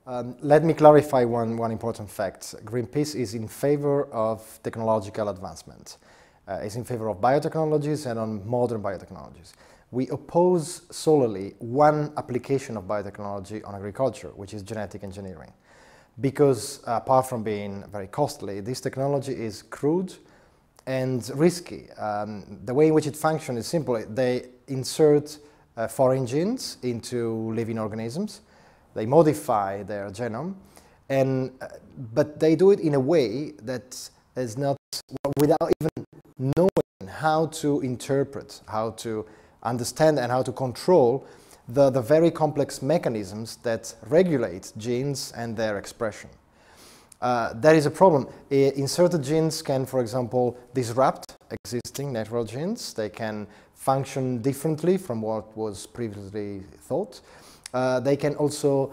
Let me clarify one important fact. Greenpeace is in favor of technological advancement. Is in favor of biotechnologies and on modern biotechnologies. We oppose solely one application of biotechnology on agriculture, which is genetic engineering. Because apart from being very costly, this technology is crude and risky. The way in which it functions is simple. They insert foreign genes into living organisms. They modify their genome, but they do it in a way that is not, without even knowing how to interpret, how to understand and how to control the very complex mechanisms that regulate genes and their expression. That is a problem. Inserted genes can, for example, disrupt existing natural genes. They can function differently from what was previously thought. They can also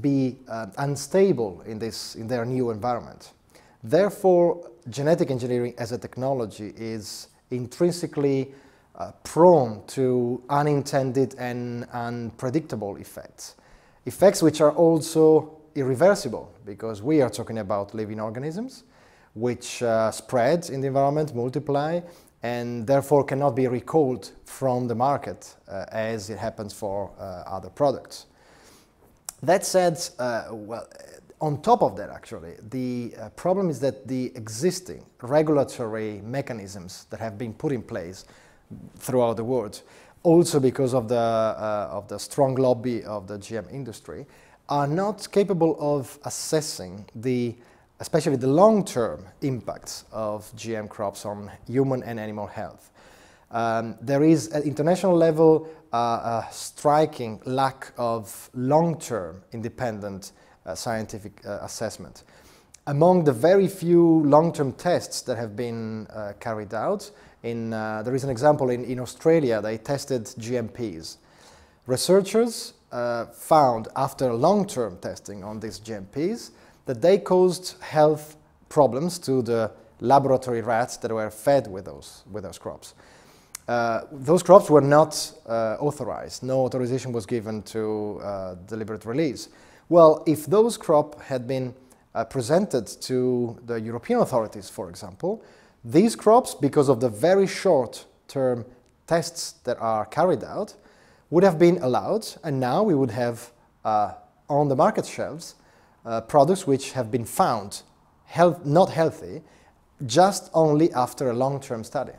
be unstable in their new environment. Therefore, genetic engineering as a technology is intrinsically prone to unintended and unpredictable effects. Effects which are also irreversible, because we are talking about living organisms which spread in the environment, multiply, and therefore cannot be recalled from the market as it happens for other products. That said, well, on top of that actually, the problem is that the existing regulatory mechanisms that have been put in place throughout the world, also because of the strong lobby of the GM industry, are not capable of assessing especially the long-term impacts of GM crops on human and animal health. There is at international level a striking lack of long-term independent scientific assessment. Among the very few long-term tests that have been carried out, there is an example in Australia. They tested GMPs. Researchers found after long-term testing on these GMPs that they caused health problems to the laboratory rats that were fed with those crops. Those crops were not authorized. No authorization was given to deliberate release. Well, if those crops had been presented to the European authorities, for example, these crops, because of the very short-term tests that are carried out, would have been allowed, and now we would have on the market shelves products which have been found not healthy just only after a long-term study.